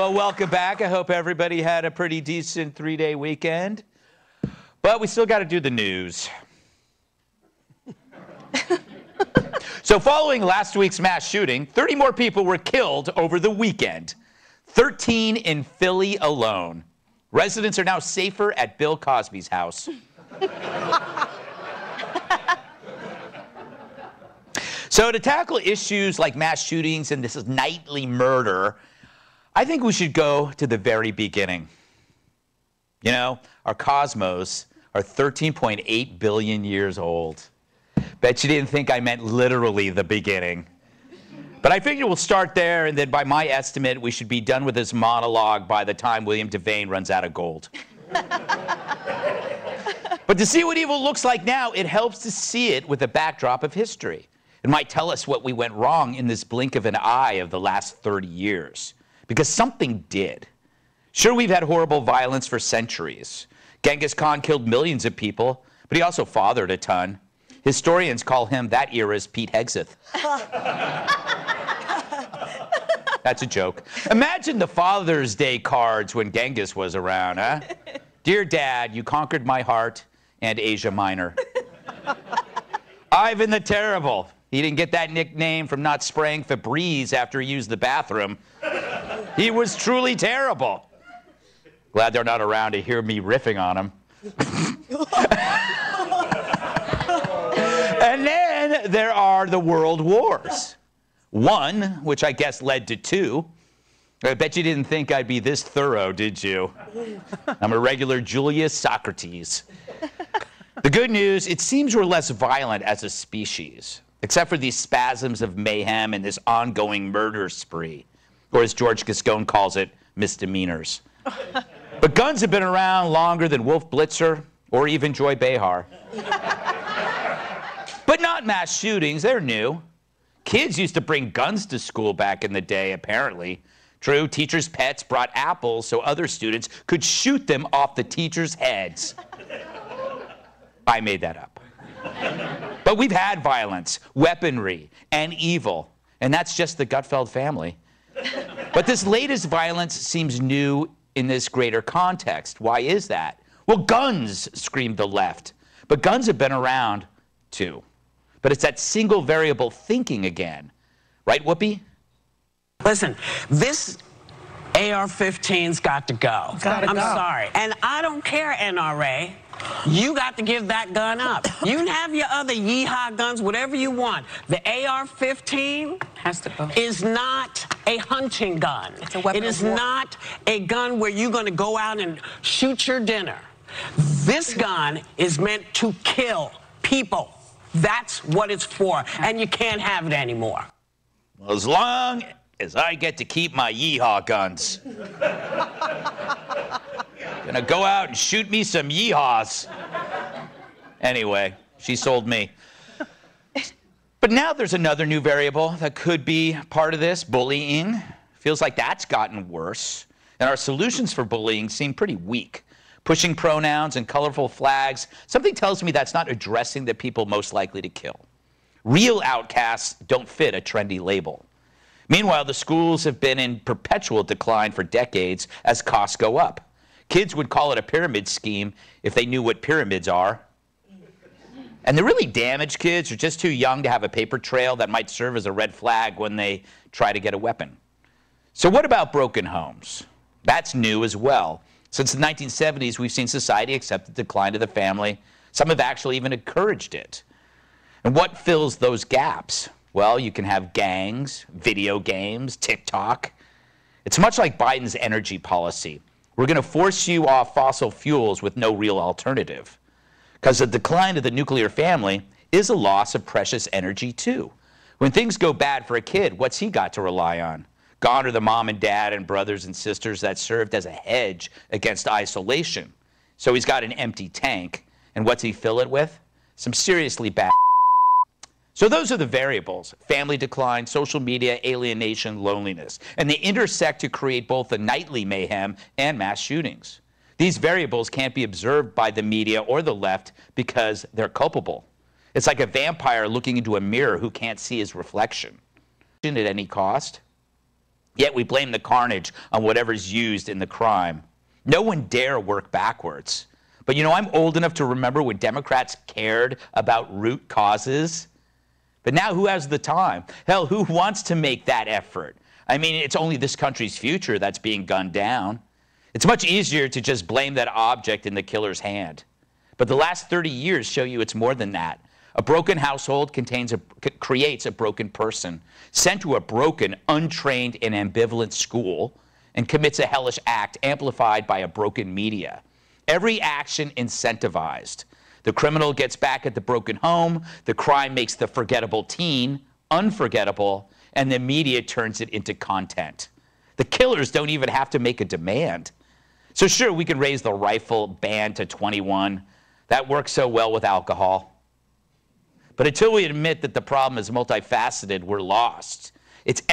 Well, welcome back. I hope everybody had a pretty decent 3-day weekend. But we still got to do the news. So following last week's mass shooting, 30 more people were killed over the weekend. 13 in Philly alone. Residents are now safer at Bill Cosby's house. So to tackle issues like mass shootings and this nightly murder, I think we should go to the very beginning. You know, our cosmos are 13.8 billion years old. Bet you didn't think I meant literally the beginning. But I figured we'll start there, and then by my estimate, we should be done with this monologue by the time William Devane runs out of gold. But to see what evil looks like now, it helps to see it with a backdrop of history. It might tell us what we went wrong in this blink of an eye of the last 30 years. Because something did. Sure, we've had horrible violence for centuries. Genghis Khan killed millions of people, but he also fathered a ton. Historians call him that era's Pete Hegseth. That's a joke. Imagine the Father's Day cards when Genghis was around, huh? Dear Dad, you conquered my heart and Asia Minor. Ivan the Terrible. He didn't get that nickname from not spraying Febreze after he used the bathroom. He was truly terrible. Glad they're not around to hear me riffing on him. And then there are the world wars. One, which I guess led to two. I bet you didn't think I'd be this thorough, did you? I'm a regular Julius Socrates. The good news, it seems we're less violent as a species, except for these spasms of mayhem and this ongoing murder spree, or as George Gascon calls it, misdemeanors. But guns have been around longer than Wolf Blitzer or even Joy Behar. But not mass shootings, they're new. Kids used to bring guns to school back in the day, apparently. True, teachers' pets brought apples so other students could shoot them off the teachers' heads. I made that up. But we've had violence, weaponry, and evil, and that's just the Gutfeld family. But this latest violence seems new in this greater context. Why is that? Well, guns, screamed the left. But guns have been around, too. But it's that single variable thinking again. Right, Whoopi? Listen, this AR-15's got to go. I'm sorry. And I don't care, NRA. You got to give that gun up. You can have your other yeehaw guns, whatever you want. The AR-15 has to go. Is not a hunting gun. It's a weapon It is of war. not a gun where you're going to go out and shoot your dinner. This gun is meant to kill people. That's what it's for, and you can't have it anymore. Well, as long as I get to keep my yeehaw guns. Gonna go out and shoot me some yeehaws. Anyway, she sold me. But now there's another new variable that could be part of this, bullying. Feels like that's gotten worse. And our solutions for bullying seem pretty weak. Pushing pronouns and colorful flags, something tells me that's not addressing the people most likely to kill. Real outcasts don't fit a trendy label. Meanwhile, the schools have been in perpetual decline for decades as costs go up. Kids would call it a pyramid scheme if they knew what pyramids are. And the really damaged kids are just too young to have a paper trail that might serve as a red flag when they try to get a weapon. So what about broken homes? That's new as well. Since the 1970s, we've seen society accept the decline of the family. Some have actually even encouraged it. And what fills those gaps? Well, you can have gangs, video games, TikTok. It's much like Biden's energy policy. We're going to force you off fossil fuels with no real alternative. Because the decline of the nuclear family is a loss of precious energy, too. When things go bad for a kid, what's he got to rely on? Gone are the mom and dad and brothers and sisters that served as a hedge against isolation. So he's got an empty tank. And what's he fill it with? Some seriously bad. So those are the variables: family decline, social media, alienation, loneliness. And they intersect to create both the nightly mayhem and mass shootings. These variables can't be observed by the media or the left because they're culpable. It's like a vampire looking into a mirror who can't see his reflection. At any cost. Yet we blame the carnage on whatever's used in the crime. No one dare work backwards. But you know, I'm old enough to remember when Democrats cared about root causes. But now who has the time? Hell, who wants to make that effort? I mean, it's only this country's future that's being gunned down. It's much easier to just blame that object in the killer's hand. But the last 30 years show you it's more than that. A broken household creates a broken person, sent to a broken, untrained, and ambivalent school, and commits a hellish act amplified by a broken media. Every action incentivized. The criminal gets back at the broken home, the crime makes the forgettable teen unforgettable, and the media turns it into content. The killers don't even have to make a demand. So sure, we can raise the rifle ban to 21. That works so well with alcohol. But until we admit that the problem is multifaceted, we're lost. It's